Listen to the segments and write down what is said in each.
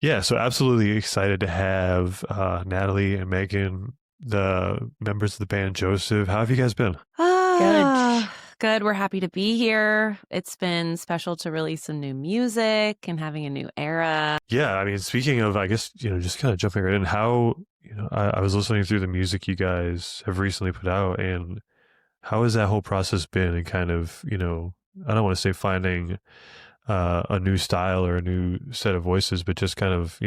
Yeah, so absolutely excited to have Natalie and Megan, the members of the band Joseph. How have you guys been? Good. Good. We're happy to be here. It's been special to release some new music and having a new era. Yeah, I mean, speaking of, I guess, just kind of jumping right in, how, I was listening through the music you guys have recently put out, and how has that whole process been? And kind of, I don't want to say finding a new style or a new set of voices, but just kind of,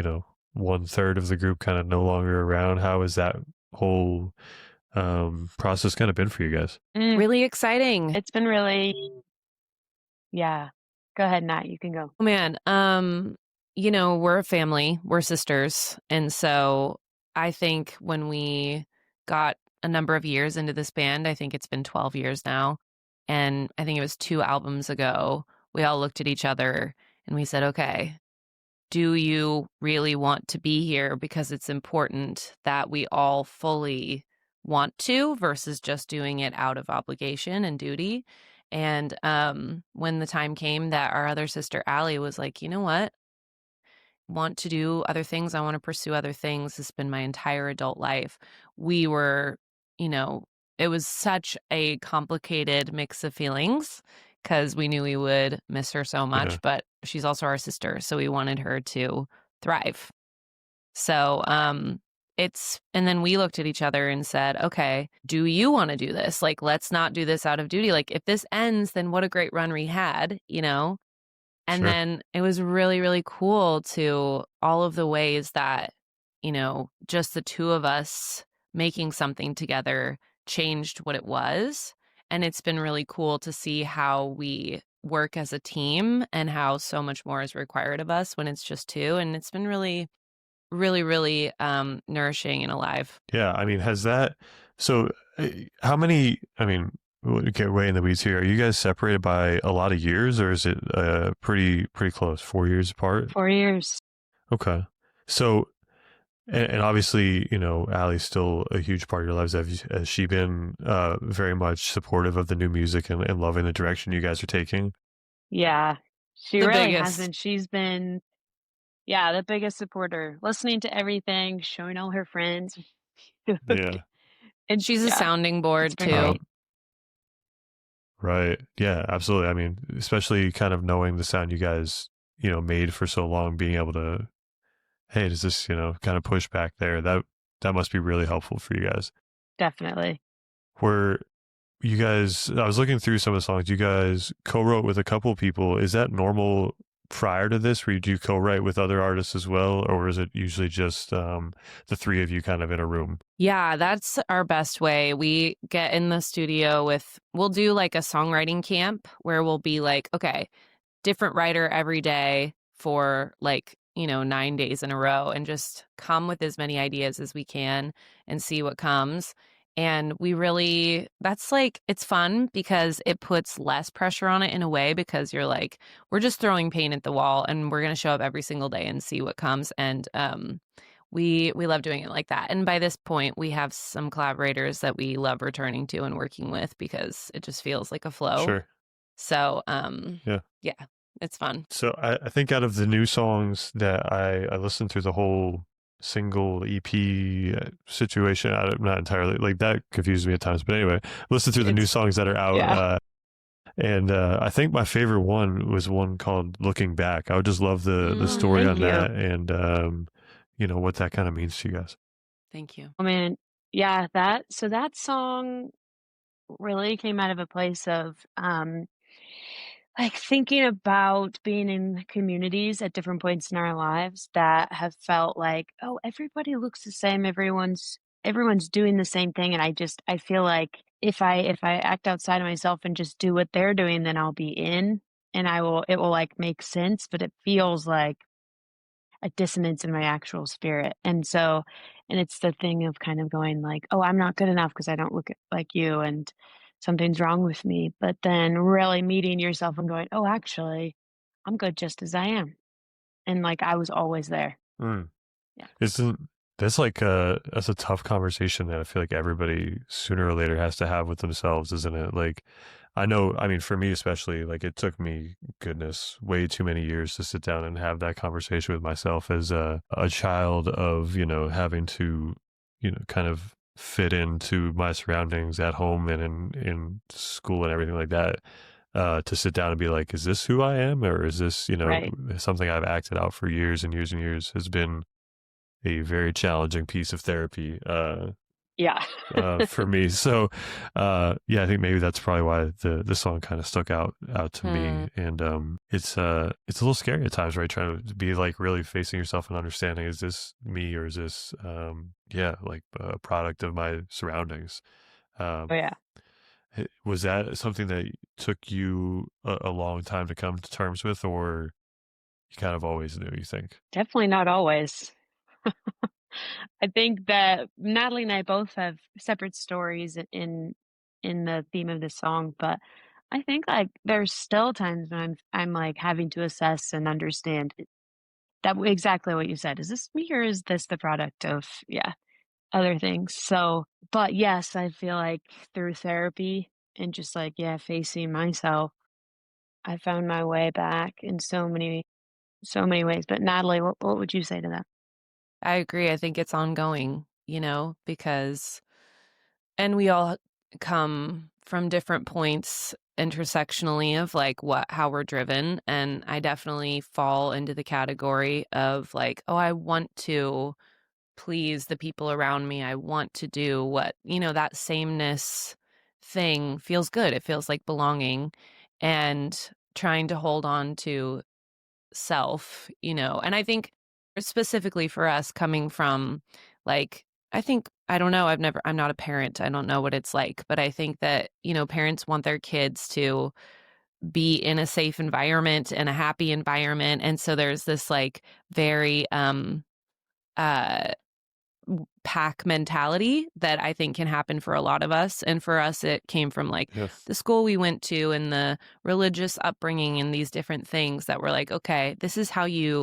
one third of the group kind of no longer around. How has that whole process kind of been for you guys? Really exciting. It's been really, yeah. Go ahead, Nat. You can go. Oh man, we're a family, we're sisters. And so I think when we got a number of years into this band, I think it's been 12 years now. And I think it was 2 albums ago, we all looked at each other and we said, okay, do you really want to be here? Because it's important that we all fully want to versus just doing it out of obligation and duty. And when the time came that our other sister, Allie, was like, you know what? Want to do other things. I want to pursue other things. It's been my entire adult life. We were, it was such a complicated mix of feelings because we knew we would miss her so much, Yeah, but she's also our sister. So we wanted her to thrive. So, and then we looked at each other and said, okay, do you want to do this? Like, let's not do this out of duty. Like, if this ends, then what a great run we had, And sure. then it was really, really cool to all of the ways that, just the two of us making something together changed what it was. And it's been really cool to see how we work as a team and how so much more is required of us when it's just two. And it's been really, really, really nourishing and alive. Yeah, I mean, so how many, I mean, we'll get way in the weeds here. Are you guys separated by a lot of years, or is it pretty close, 4 years apart? 4 years. Okay. So, and obviously, Allie's still a huge part of your lives. Has she been very much supportive of the new music and loving the direction you guys are taking? Yeah. She The really biggest. hasn't. She's been, yeah, the biggest supporter, listening to everything, showing all her friends. Yeah. And She's a yeah, sounding it's board been too. Um, great. right. Yeah, absolutely. I mean, especially kind of knowing the sound you guys, made for so long, being able to, hey, does this, kind of push back there? That must be really helpful for you guys. Definitely. Were you guys, I was looking through some of the songs you guys co-wrote with a couple people. Is that normal prior to this, where you do co-write with other artists as well, or is it usually just the three of you kind of in a room? Yeah, that's our best way. We get in the studio we'll do like a songwriting camp where we'll be like, okay, different writer every day for like, 9 days in a row and just come with as many ideas as we can and see what comes. And that's like, it's fun because it puts less pressure on it in a way because you're like, we're just throwing paint at the wall and we're going to show up every single day and see what comes. And, we love doing it like that. And by this point, we have some collaborators that we love returning to and working with because it just feels like a flow. Sure. So, Yeah. yeah, it's fun. So I think out of the new songs that I listened through the whole single EP situation, not entirely, like, that confused me at times, but anyway, listen through the new It's, songs that are out. yeah. And I think my favorite one was one called Looking Back. I would just love the story Thank on you. that, and what that kind of means to you guys. Thank you. I mean, yeah, so that song really came out of a place of, like, thinking about being in communities at different points in our lives that have felt like, "Oh, everybody looks the same, everyone's doing the same thing," and I feel like if I act outside of myself and just do what they're doing, then I'll be in, and it will, like, make sense, but it feels like a dissonance in my actual spirit. And it's the thing of kind of going like, "Oh, I'm not good enough because I don't look like you, and something's wrong with me." But then really meeting yourself and going, "Oh, actually, I'm good just as I am." And like I was always there. Mm. Yeah. Isn't that's a tough conversation that I feel like everybody sooner or later has to have with themselves, isn't it? Like, I know, I mean, for me especially, like it took me, goodness, way too many years to sit down and have that conversation with myself as a child of, having to, kind of fit into my surroundings at home and in school and everything like that. To sit down and be like, is this who I am? Or is this, Right. something I've acted out for years and years and years has been a very challenging piece of therapy. Yeah. For me. So, yeah, I think maybe that's probably why the song kind of stuck out to Hmm. me. And it's a little scary at times, right? Trying to be like really facing yourself and understanding, is this me or is this, yeah, like a product of my surroundings? Oh Um, yeah. was that something that took you a long time to come to terms with, or you kind of always knew? You think? Definitely not always. I think that Natalie and I both have separate stories in the theme of this song, but I think like there's still times when I'm like having to assess and understand exactly what you said. Is this me or is this the product of other things? So, but yes, I feel like through therapy and just like facing myself, I found my way back in so many ways. But Natalie, what would you say to that? I agree. I think it's ongoing, because and we all come from different points intersectionally of like how we're driven, and I definitely fall into the category of like, oh, I want to please the people around me. I want to do what, that sameness thing feels good. It feels like belonging, and trying to hold on to self, and I think specifically for us coming from like, I think, I don't know, I'm not a parent. I don't know what it's like, but I think that, parents want their kids to be in a safe environment and a happy environment. And so there's this like very, uh, pack mentality that I think can happen for a lot of us. And for us, it came from like Yeah, the school we went to and the religious upbringing and these different things that were like, okay, this is how you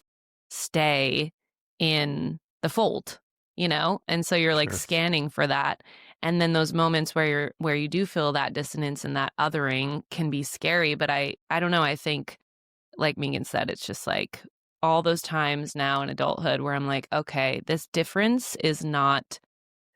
stay in the fold, And so you're like sure. scanning for that. And then those moments where you do feel that dissonance and that othering can be scary. But I don't know. I think like Megan said, it's just like all those times now in adulthood where I'm like, okay, this difference is not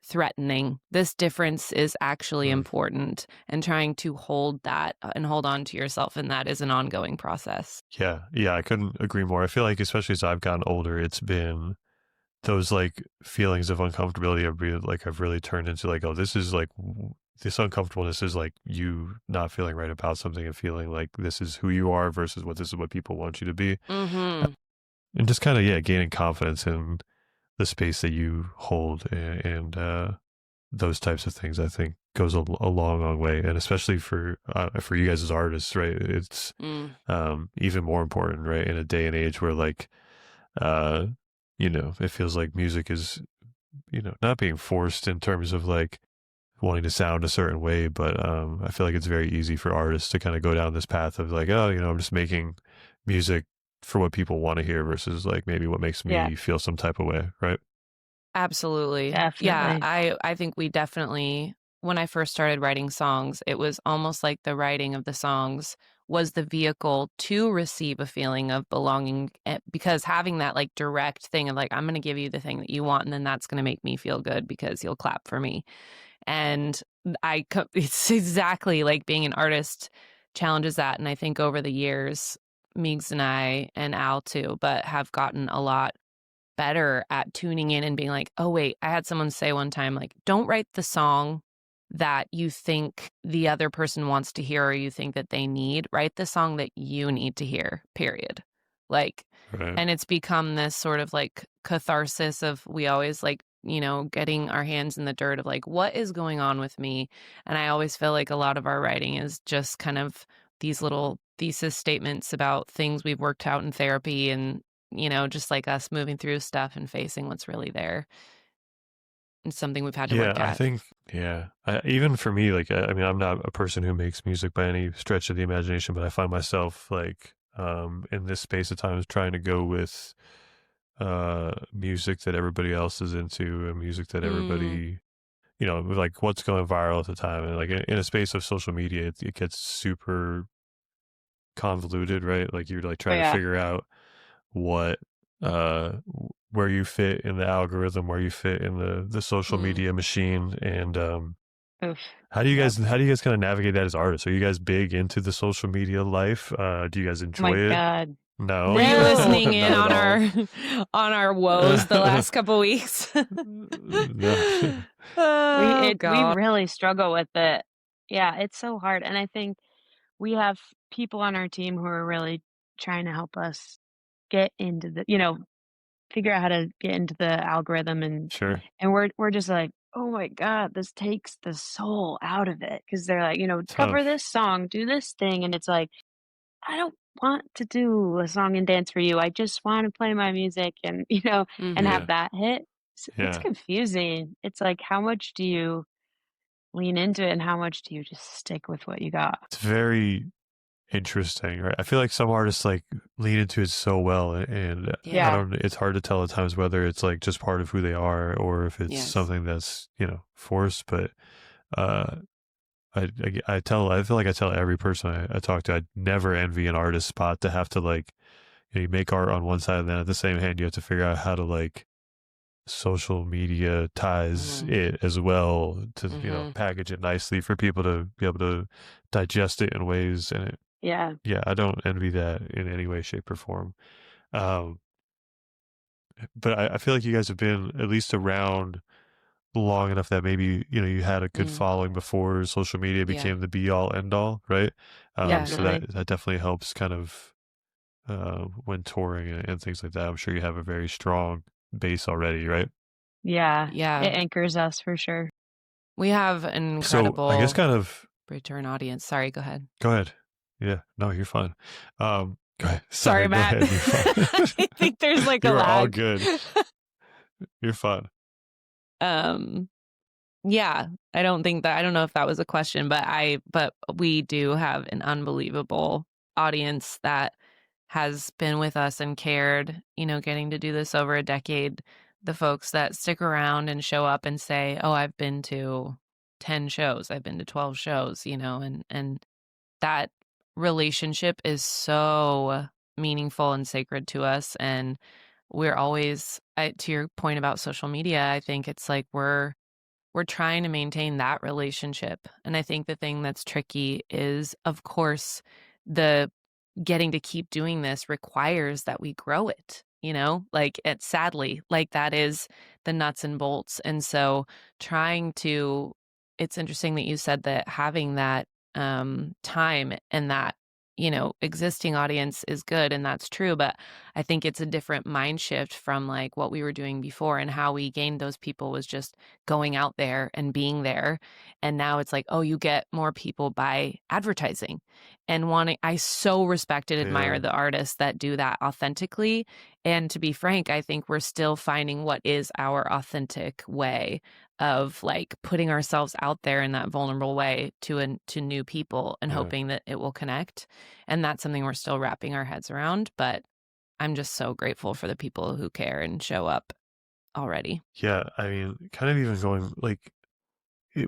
threatening. This difference is actually Mm. important, and trying to hold that and hold on to yourself. And that is an ongoing process. Yeah, yeah, I couldn't agree more. I feel like, especially as I've gotten older, it's been those like feelings of uncomfortability I've really turned into like, oh, this is like this uncomfortableness is like you not feeling right about something and feeling like this is who you are versus this is what people want you to be. Mm-hmm. And just kind of, yeah, gaining confidence in the space that you hold, and those types of things, I think goes a long, long way. And especially for you guys as artists, right? It's Mm. even more important, right? In a day and age where like, uh, it feels like music is, not being forced in terms of like wanting to sound a certain way, but I feel like it's very easy for artists to kind of go down this path of like, oh, I'm just making music for what people want to hear versus like maybe what makes Yeah, me feel some type of way, right? Absolutely. Yeah, definitely. I think we definitely, when I first started writing songs, it was almost like the writing of the songs was the vehicle to receive a feeling of belonging, because having that like direct thing of like, I'm going to give you the thing that you want, and then that's going to make me feel good because you'll clap for me. And it's exactly like being an artist challenges that. And I think over the years, Meeks and I and Al too, but have gotten a lot better at tuning in and being like, oh, wait, I had someone say one time, like, don't write the song that you think the other person wants to hear or you think that they need. Write the song that you need to hear, period. Like, Right. and it's become this sort of like catharsis of we always like, getting our hands in the dirt of like, what is going on with me? And I always feel like a lot of our writing is just kind of these little thesis statements about things we've worked out in therapy and just like us moving through stuff and facing what's really there. It's something we've had to Yeah, work I at. think, yeah, even for me, like, I mean, I'm not a person who makes music by any stretch of the imagination, but I find myself like, in this space at times trying to go with, music that everybody else is into and music that Mm, everybody, you know, like what's going viral at the time, and like in a space of social media, it gets super convoluted, right? Like you're like Oh trying to yeah. figure out what where you fit in the algorithm, where you fit in the social Mm. media machine, and Oof. Yep. how do you guys kind of navigate that as artists? Are you guys big into the social media life? Do you guys Oh my enjoy it? God. No, Were you No. listening in not at on all. our on our woes the last couple weeks? No. Oh We God. really struggle with it. Yeah, it's so hard. And I think we have people on our team who are really trying to help us get into the, figure out how to get into the algorithm, Sure. and we're just like, "Oh my God, this takes the soul out of it." Because 'Cause they're like, "Cover Tough. this song, do this thing," and it's like, "I don't want to do a song and dance for you. I just wanna play my music and, and Mm-hmm. have Yeah. that hit." It's Yeah. confusing. It's like, how much do you lean into it and how much do you just stick with what you got? It's very interesting, right? I feel like some artists like lean into it so well, and I Yeah. Yeah. don't. It's hard to tell at times whether it's like just part of who they are or if it's Yes. something that's forced. But uh, I feel like I tell every person I talk to, I never envy an artist spot to have to like you make art on one side and then at the same hand you have to figure out how to like social media ties Mm-hmm. it as well to Mm-hmm. package it nicely for people to be able to digest it in ways, and Yeah. yeah, I don't envy that in any way, shape, or form. Um, but I feel like you guys have been at least around long enough that maybe you had a good Mm. following before social media Yeah. became the be all end all, right? So Yes. Definitely. that definitely helps kind of when touring and things like that. I'm sure you have a very strong base already, right? Yeah. Yeah. It anchors us for sure. We have an So I guess incredible kind of return audience. Sorry, go ahead. go ahead. Yeah, no, you're fine. Go ahead. Sorry, Sorry, go Matt. ahead. You're I fine. think there's like a You are all lag. good. You're fine. um Yeah, I don't know if that was a question, but we do have an unbelievable audience that has been with us and cared, getting to do this over a decade. The folks that stick around and show up and say, "Oh, I've been to 10 shows. I've been to 12 shows," and that relationship is so meaningful and sacred to us, and we're always to your point about social media, I think it's like we're trying to maintain that relationship. And I think the thing that's tricky is, of course, the getting to keep doing this requires that we grow it, like it's sadly, like that is the nuts and bolts. And so it's interesting that you said that having that time and that, existing audience is good. And that's true. But I think it's a different mind shift from like what we were doing before, and how we gained those people was just going out there and being there. And now it's like, oh, you get more people by advertising and wanting. I so respect and Yeah, admire the artists that do that authentically. And to be frank, I think we're still finding what is our authentic way of like putting ourselves out there in that vulnerable way to new people and yeah, hoping that it will connect. And that's something we're still wrapping our heads around. But I'm just so grateful for the people who care and show up already. yeah. I mean, kind of even going like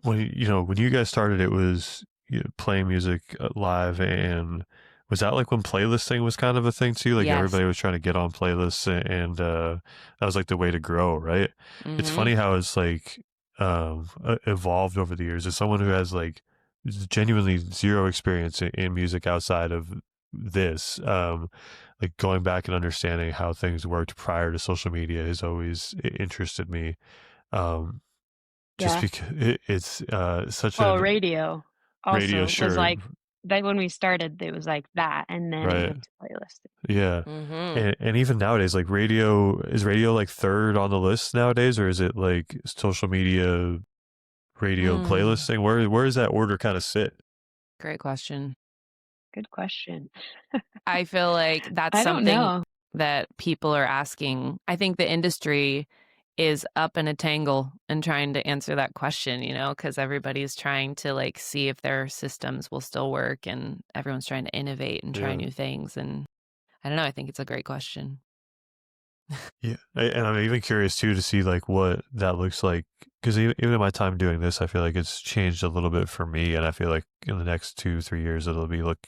when you guys started, it was playing music live, and was that like when playlisting was kind of a thing too? Like Yes. everybody was trying to get on playlists, and that was like the way to grow, right? It's Mm-hmm. funny how it's like evolved over the years. As someone who has like genuinely zero experience in music outside of this, like going back and understanding how things worked prior to social media has always interested me. Um, just Yeah. because it's such Well, an radio radio, also was sure, like that when we started, it was like that, and then it right? went to playlisting. Yeah, Mm-hmm. and even nowadays, like radio like third on the list nowadays, or is it like social media, radio, Mm. playlisting? Where does that order kind of sit? Great question. Good question. I feel like that's I don't something know. that people are asking. I think the industry is up in a tangle and trying to answer that question, because everybody's trying to like see if their systems will still work, and everyone's trying to innovate and try Yeah, new things. And I don't know, I think it's a great question. Yeah, and I'm even curious too to see like what that looks like because even in my time doing this, I feel like it's changed a little bit for me, and I feel like in the next 2-3 years it'll be look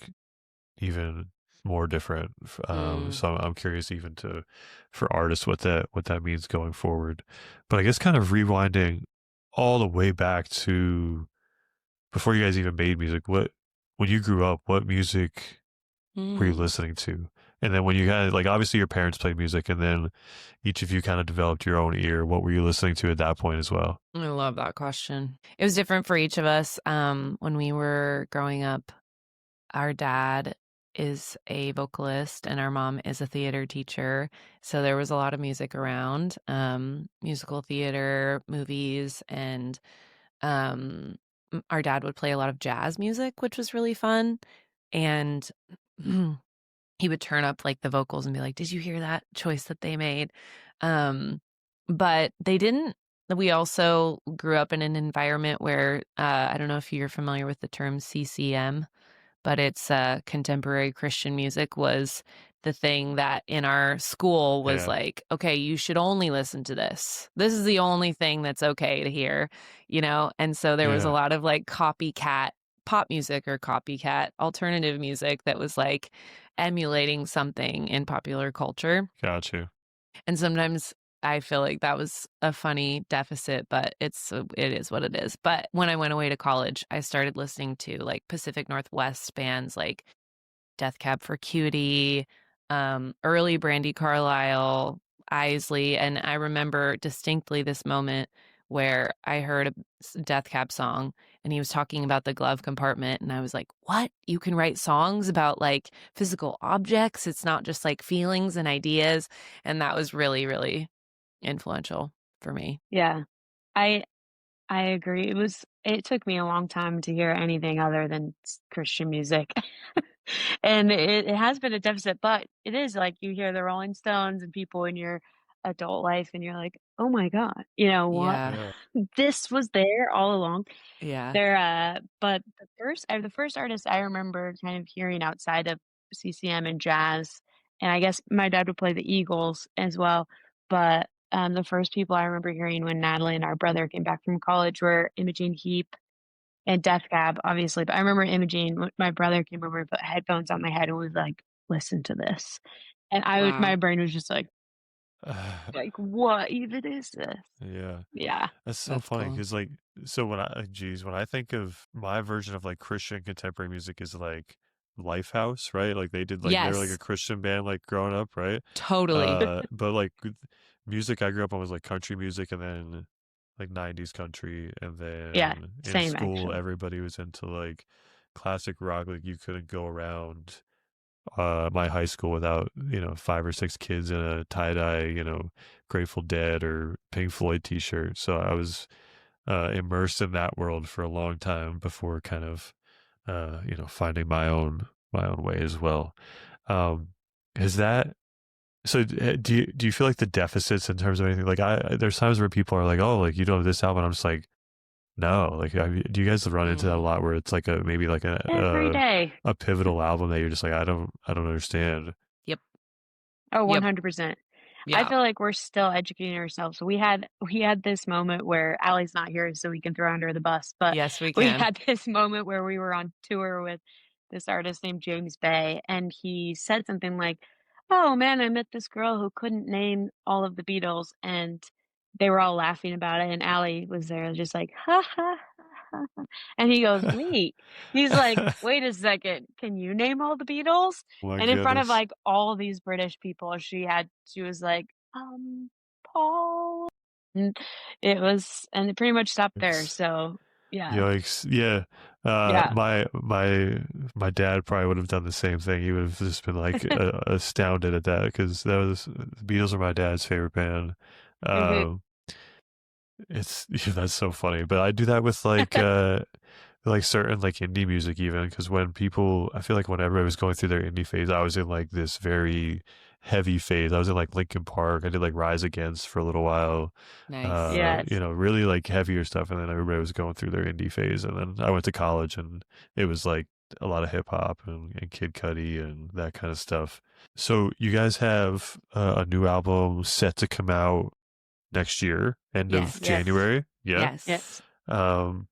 even more different. Mm. So I'm curious even to for artists what that means going forward. But I guess kind of rewinding all the way back to before you guys even made music. What when you grew up, what music were you Mm. listening to? And then when you had like obviously your parents played music, and then each of you kind of developed your own ear. What were you listening to at that point as well? I love that question. It was different for each of us. When we were growing up, our dad is a vocalist and our mom is a theater teacher. So there was a lot of music around, musical theater, movies, and um, our dad would play a lot of jazz music, which was really fun. And he would turn up like the vocals and be like, "Did you hear that choice that they made?" Um, but they didn't. We also grew up in an environment where I don't know if you're familiar with the term CCM, but it's contemporary Christian music was the thing that in our school was Yeah, like, okay, you should only listen to this. This is the only thing that's okay to hear, you know? And so there was a yeah, lot of like copycat pop music or copycat alternative music that was like emulating something in popular culture. got you. And sometimes I feel like that was a funny deficit, but it is what it is. But when I went away to college, I started listening to like Pacific Northwest bands like Death Cab for Cutie, early Brandy Carlisle, Isley, and I remember distinctly this moment where I heard a Death Cab song and he was talking about the glove compartment and I was like, "What? You can write songs about like physical objects? It's not just like feelings and ideas." And that was really, really influential for me. Yeah. I I agree. It took me a long time to hear anything other than Christian music. And it has been a deficit, but it is like you hear the Rolling Stones and people in your adult life and you're like, "Oh my god, you know what? Yeah. Yeah, This was there all along." Yeah. But the first artist I remember kind of hearing outside of CCM and jazz, and I guess my dad would play the Eagles as well, but, the first people I remember hearing when Natalie and our brother came back from college were Imogene Heap and Death Cab, obviously, but I remember Imogene, my brother came over and put headphones on my head and was like, "Listen to this." And my Wow. brain was just like, "What even is this?" yeah. Yeah. That's so That's funny cool. because like so when I geez when I think of my version of like Christian contemporary music is like Lifehouse, right? Like they did like they're like a Yes, Christian band like growing up, right? totally. But like music I grew up on was like country music, and then like 90s country, and Yeah, then in same school actually. everybody was into like classic rock. Like you couldn't go around my high school without 5 or 6 kids in a tie-dye Grateful Dead or Pink Floyd t-shirt. So I was immersed in that world for a long time before kind of finding my own way as well. Is that so? Do you feel like the deficits in terms of anything? Like there's times where people are like, oh, like you don't have this album. I'm just like, no. Like, do you guys run into that a Mm. lot where it's like a maybe like Every day. a pivotal album that you're just like, I don't understand. Yep. Oh, Yep. 100%. I Yeah. feel like we're still educating ourselves. We had this moment where Allie's not here, so we can throw her under the bus, but Yes, we we can. had this moment where we were on tour with this artist named James Bay, and he said something like, "Oh, man, I met this girl who couldn't name all of the Beatles," and they were all laughing about it, and Allie was there just like, "Ha, ha, ha, ha, ha," and he goes, "Wait." He's like, Oh "Wait a second, can you name all the Beatles?" my And in front of, goodness. like, all these British people, she was like, Paul," and it pretty much stopped there, Yikes. so, yeah. Yikes. Yeah. Yeah. My dad probably would have done the same thing. He would have just been like astounded at that because the Beatles are my dad's favorite band. Mhm. Um, it's yeah, that's so funny. But I do that with like certain like indie music even because when people I feel like when everybody was going through their indie phase, I was in like this very heavy phase. I was in like Linkin Park. I did like Rise Against for a little while. Nice. Yes. Really like heavier stuff, and then everybody was going through their indie phase, and then I went to college and it was like a lot of hip hop and Kid Cudi and that kind of stuff. So you guys have a new album set to come out next year, end of Yes. January. Yeah. Yes. Yes. Um,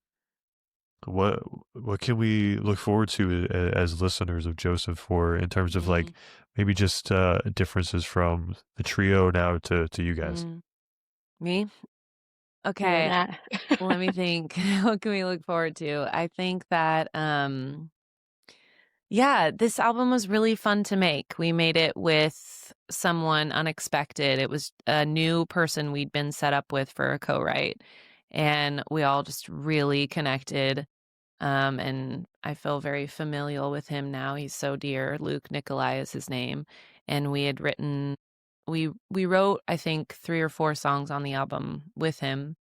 what what can we look forward to as listeners of Joseph for in terms of like maybe just differences from the trio now to you guys? Me? Yeah, Okay. that. Let me think. What can we look forward to? I think that yeah, this album was really fun to make. We made it with someone unexpected. It was a new person we'd been set up with for a co-write, and we all just really connected. And I feel very familial with him now. He's so dear. Luke Nikolai is his name, and we wrote, I think, 3 or 4 songs on the album with him.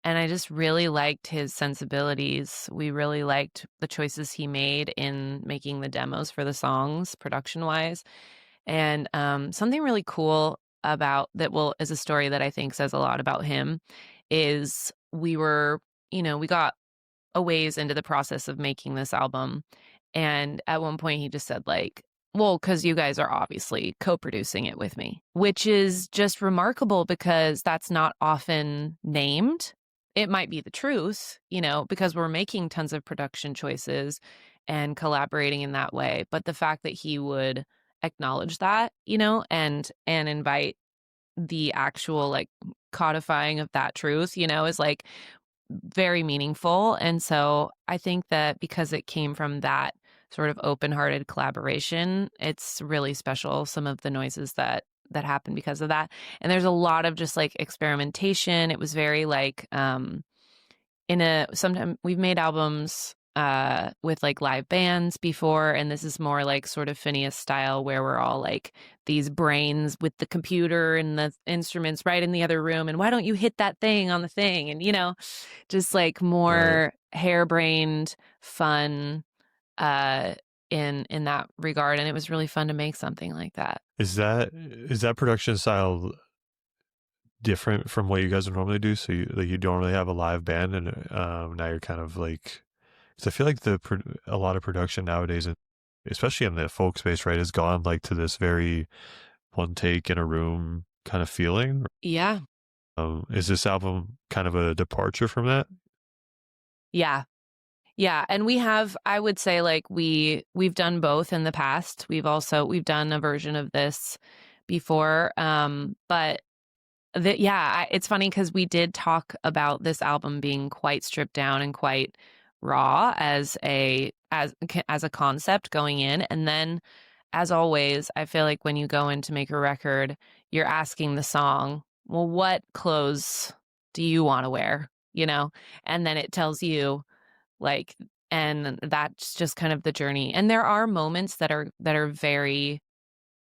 And I just really liked his sensibilities. We really liked the choices he made in making the demos for the songs, production-wise. And something really cool about that, well, is a story that I think says a lot about him, is we were, we got a ways into the process of making this album. And at one point he just said like, well, because you guys are obviously co-producing it with me, which is just remarkable because that's not often named. It might be the truth, because we're making tons of production choices and collaborating in that way. But the fact that he would acknowledge that, and invite the actual like codifying of that truth, is like very meaningful. And so I think that because it came from that sort of open-hearted collaboration, it's really special, some of the noises that happen because of that. And there's a lot of just like experimentation. It was very like sometimes we've made albums with like live bands before, and this is more like sort of Phineas style, where we're all like these brains with the computer and the instruments right in the other room, and why don't you hit that thing on the thing, and just like more harebrained fun in that regard. And it was really fun to make something like that. Is that production style different from what you guys would normally do? So you don't really have a live band, and now you're kind of like, because I feel like a lot of production nowadays, especially in the folk space, right, has gone like to this very one take in a room kind of feeling. Yeah. Is this album kind of a departure from that? Yeah. Yeah, and I would say like we've done both in the past. We've done a version of this before. But it's funny because we did talk about this album being quite stripped down and quite raw as a concept going in. And then, as always, I feel like when you go in to make a record, you're asking the song, well, what clothes do you want to wear? And then it tells you like, and that's just kind of the journey. And there are moments that are very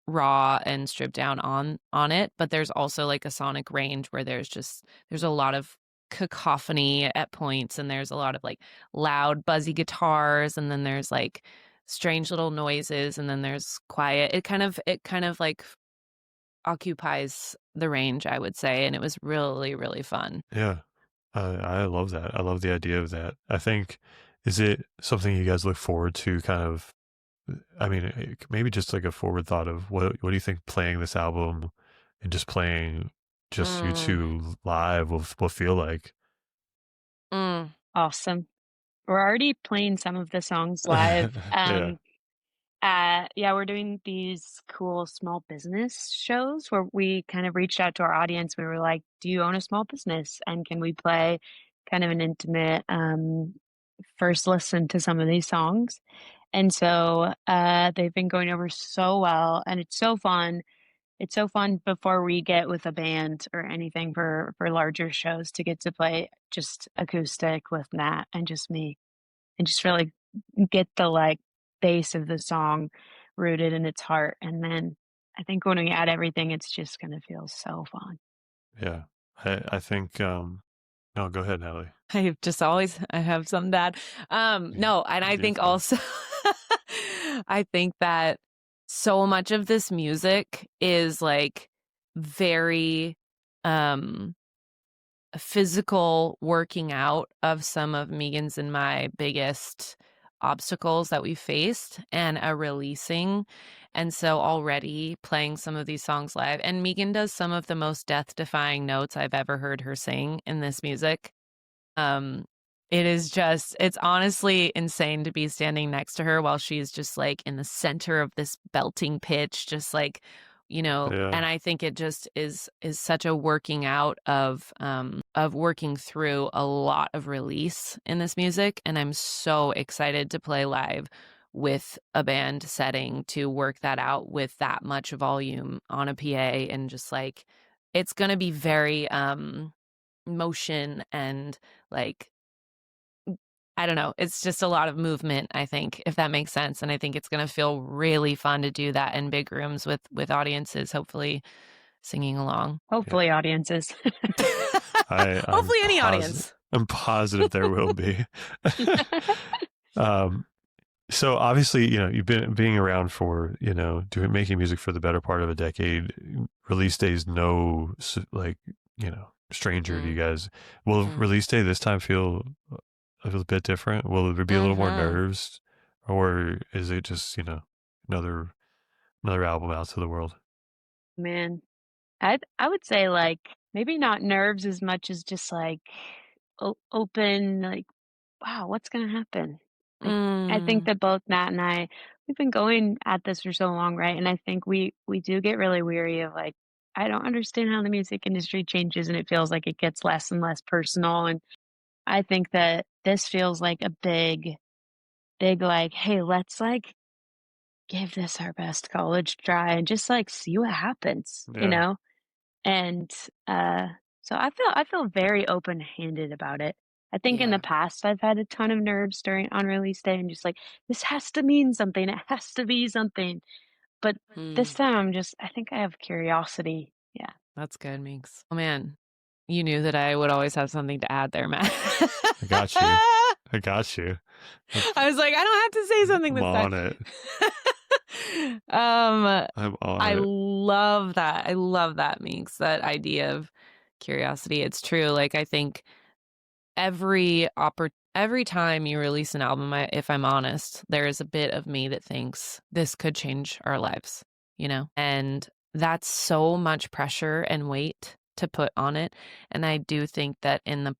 raw and stripped down on it, but there's also like a sonic range where there's a lot of cacophony at points, and there's a lot of like loud buzzy guitars, and then there's like strange little noises, and then there's quiet. It kind of like occupies the range, I would say, and it was really, really fun. Yeah. I love that. I love the idea of that. I think, is it something you guys look forward to kind of, I mean, maybe just like a forward thought of what do you think playing this album and just playing just you two live will feel like? Awesome. We're already playing some of the songs live. Yeah, we're doing these cool small business shows where we kind of reached out to our audience. We were like, do you own a small business? And can we play kind of an intimate first listen to some of these songs? And so they've been going over so well, and it's so fun. It's so fun before we get with a band or anything for larger shows to get to play just acoustic with Nat and just me, and just really get the like base of the song rooted in its heart. And then I think when we add everything, it's just going to feel so fun. Yeah. I think, no, go ahead, Natalie. I have some dad. No, and I think also, I think that so much of this music is like very physical working out of some of Megan's and my biggest obstacles that we faced and a releasing. And so already playing some of these songs live, and Megan does some of the most death-defying notes I've ever heard her sing in this music. It is just, it's honestly insane to be standing next to her while she's just like in the center of this belting pitch, just like, Yeah. and I think it just is such a working out of working through a lot of release in this music. And I'm so excited to play live with a band setting to work that out with that much volume on a PA, and just like, it's going to be very, motion and like, I don't know, it's just a lot of movement, I think, if that makes sense. And I think it's going to feel really fun to do that in big rooms with audiences, hopefully singing along. Hopefully audiences. Hopefully any audience. I'm positive there will be. So obviously, you've been being around for, making music for the better part of a decade. Release day is no, stranger to you guys. Will release day this time feel a little bit different? Will there be a little more nerves, or is it just, another album out to the world? Man, I would say like maybe not nerves as much as just like open, like, wow, what's gonna happen? Like, I think that both Matt and I, we've been going at this for so long, right? And I think we do get really weary of like, I don't understand how the music industry changes, and it feels like it gets less and less personal. And I think that this feels like a big like, hey, let's like give this our best college try and just like see what happens, Yeah. And so I feel very open-handed about it. I think in the past I've had a ton of nerves on release day and just like, this has to mean something. It has to be something. But this time I think I have curiosity. Yeah. That's good, Meeks. Oh man, you knew that I would always have something to add there, Matt. I got you. I was like, I don't have to say something this time. I'm on it. I'm on I it. love that. I love that, Meeks, that idea of curiosity. It's true. Like, I think every time you release an album, if I'm honest, there is a bit of me that thinks this could change our lives, and that's so much pressure and weight to put on it. And I do think that in the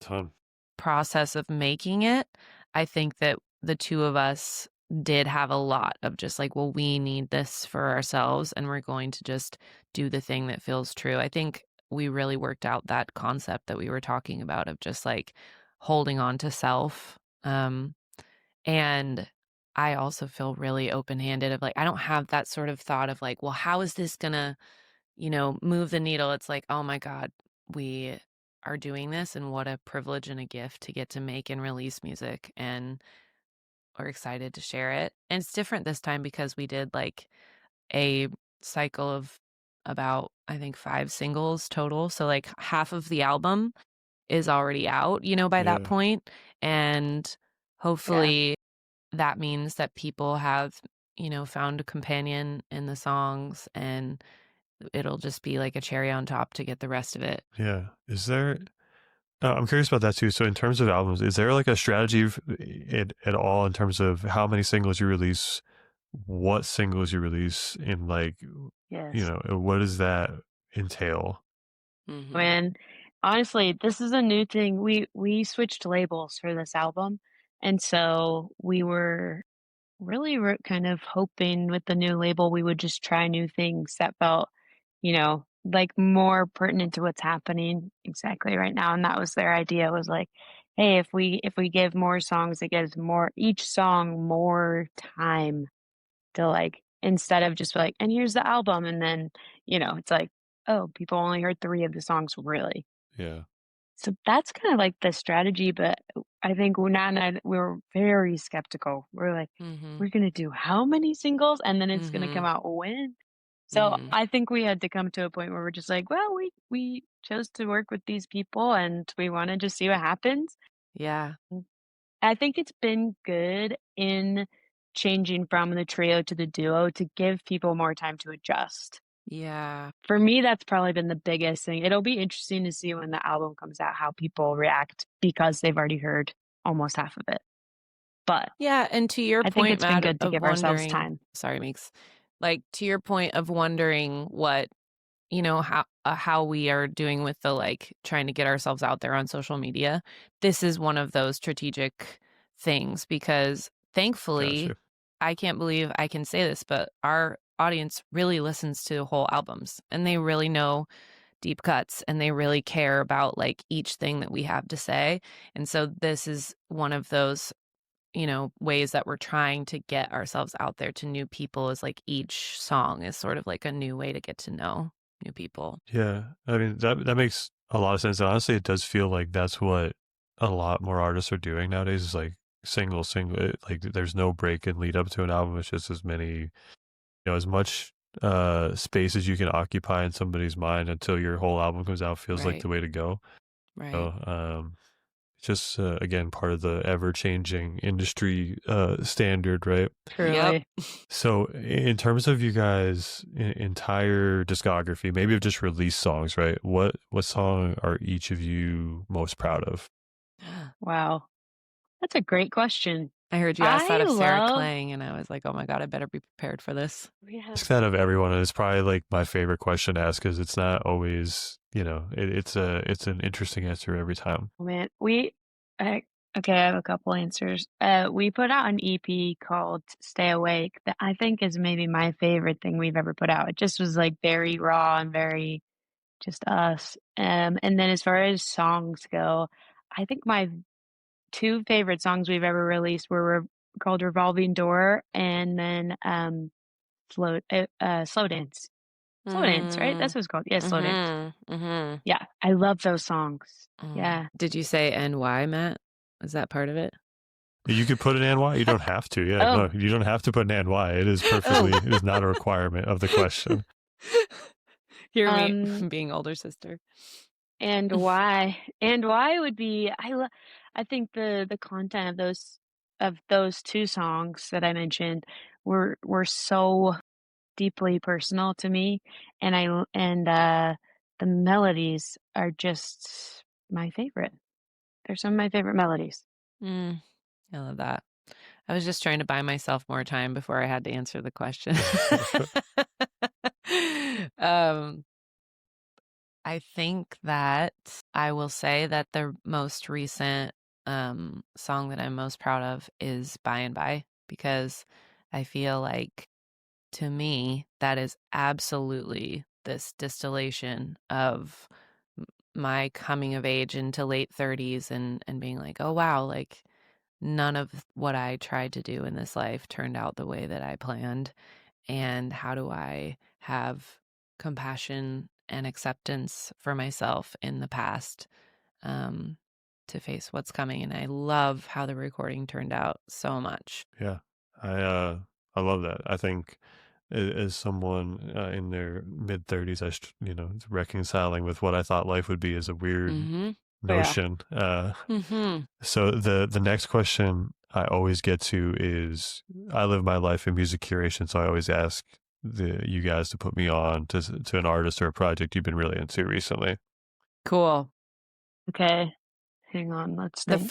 process of making it, I think that the two of us did have a lot of just like, well, we need this for ourselves, and we're going to just do the thing that feels true. I think we really worked out that concept that we were talking about of just like holding on to self. And I also feel really open-handed of like, I don't have that sort of thought of like, well, how is this gonna, move the needle? It's like, oh my God, we are doing this, and what a privilege and a gift to get to make and release music, and we're excited to share it. And it's different this time because we did like a cycle of about, I think, 5 singles total. So like half of the album is already out, by that point. And hopefully that means that people have, found a companion in the songs, and it'll just be like a cherry on top to get the rest of it. Yeah. Is there, I'm curious about that too. So in terms of albums, is there like a strategy at all in terms of how many singles you release, what singles you release, and like, what does that entail? When honestly, this is a new thing. We switched labels for this album, and so we were really kind of hoping with the new label we would just try new things that felt, like more pertinent to what's happening exactly right now. And that was their idea, was like, hey, if we give more songs, it gives each song more time to like, instead of just like, and here's the album, and then, it's like, oh, people only heard 3 of the songs really. Yeah. So that's kind of like the strategy, but I think Nat and I, we were very skeptical. We're like, we're going to do how many singles? And then it's going to come out when? So I think we had to come to a point where we're just like, well, we chose to work with these people, and we want to just see what happens. Yeah. I think it's been good in changing from the trio to the duo to give people more time to adjust. Yeah. For me, that's probably been the biggest thing. It'll be interesting to see when the album comes out how people react, because they've already heard almost half of it. But yeah, and to your I think point, it's been Matt, good to of give ourselves wondering, time. sorry, Meeks, like to your point of wondering what, how we are doing with the like trying to get ourselves out there on social media. This is one of those strategic things because thankfully, Gotcha. I can't believe I can say this, but our audience really listens to whole albums and they really know deep cuts and they really care about like each thing that we have to say. And so this is one of those ways that we're trying to get ourselves out there to new people, is like each song is sort of like a new way to get to know new people. Yeah, I mean that makes a lot of sense. And honestly, it does feel like that's what a lot more artists are doing nowadays. Is like single. Like there's no break and lead up to an album. It's just as many, as much space as you can occupy in somebody's mind until your whole album comes out feels like Right. the way to go. Right. So it's just again part of the ever changing industry standard, right? Truly. Yep. So in terms of you guys' entire discography, maybe of just released songs, right? What song are each of you most proud of? Wow. That's a great question. I heard you ask that I of Sarah love- Klang, and I was like, oh my God, I better be prepared for this. Yeah. Ask that of everyone, and it's probably like my favorite question to ask because it's not always, it's an interesting answer every time. Oh, man, okay, I have a couple answers. We put out an EP called Stay Awake that I think is maybe my favorite thing we've ever put out. It just was like very raw and very just us. And then as far as songs go, I think my two favorite songs we've ever released were called Revolving Door and then Slow Dance. Slow Dance, right? That's what it's called. Yeah, Slow Dance. Yeah, I love those songs. Yeah. Did you say NY, Matt? Is that part of it? You could put an NY. You don't have to. Yeah, Oh. no, you don't have to put an NY. It is perfectly. It is not a requirement of the question. Hear me being older sister. And why? And why would be I think the content of those two songs that I mentioned were so deeply personal to me, and the melodies are just my favorite. They're some of my favorite melodies. I love that. I was just trying to buy myself more time before I had to answer the question. I think that I will say that the most recent song that I'm most proud of is By and By, because I feel like to me that is absolutely this distillation of my coming of age into late 30s and being like, oh wow, like none of what I tried to do in this life turned out the way that I planned. And how do I have compassion and acceptance for myself in the past to face what's coming? And I love how the recording turned out so much. Yeah, I love that. I think as someone in their mid 30s, reconciling with what I thought life would be is a weird notion. So the next question I always get to is, I live my life in music curation, so I always ask you guys to put me on to an artist or a project you've been really into recently. Cool. Okay, hang on. Let's The think.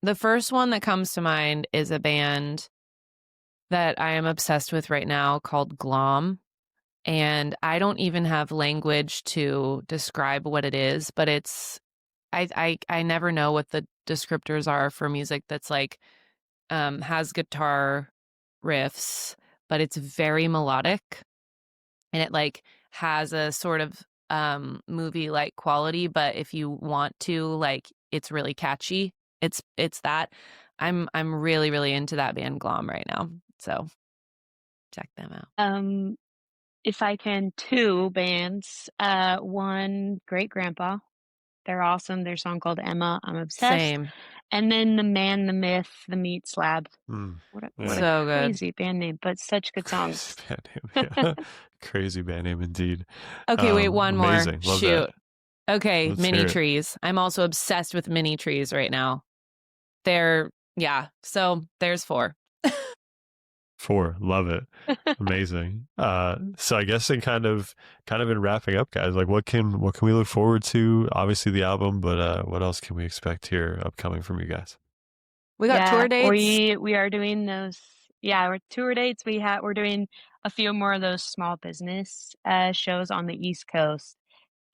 the first one that comes to mind is a band that I am obsessed with right now called Glom. And I don't even have language to describe what it is, but I never know what the descriptors are for music that's like has guitar riffs, but it's very melodic and it like has a sort of movie like quality, but if you want to, like, it's really catchy. It's that. I'm really, really into that band Glom right now. So check them out. If I can, two bands. One, Great Grandpa. They're awesome. Their song called Emma. I'm obsessed. Same. And then The Man, the Myth, The Meat Slab. What So a good. crazy band name, but such good songs. Crazy band name, yeah. Crazy band name indeed. Okay, wait, one amazing. more. Love Shoot. that. Okay, Let's Mini hear it. Trees. I'm also obsessed with Mini Trees right now. So there's 4. 4, love it. Amazing. So I guess in kind of in wrapping up, guys, like what can we look forward to? Obviously the album, but what else can we expect here upcoming from you guys? We got tour dates. We are doing those. Yeah, we're tour dates. We're doing a few more of those small business shows on the East Coast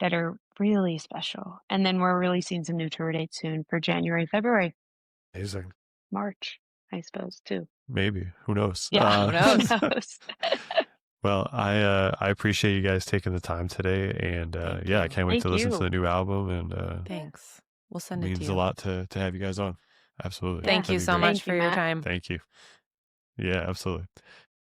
that are really special. And then we're releasing some new tour dates soon for January, February, Amazing. March, I suppose, too. Maybe. Who knows? Yeah, Who knows? who knows? Well, I appreciate you guys taking the time today, and Thank yeah, I you. can't wait Thank to listen to you. the new album, and Thanks. We'll it send it to means a you. lot to have you guys on. Absolutely. Thank you That'd be so great. much Thank for you, your Matt. time. Thank you. Yeah, absolutely.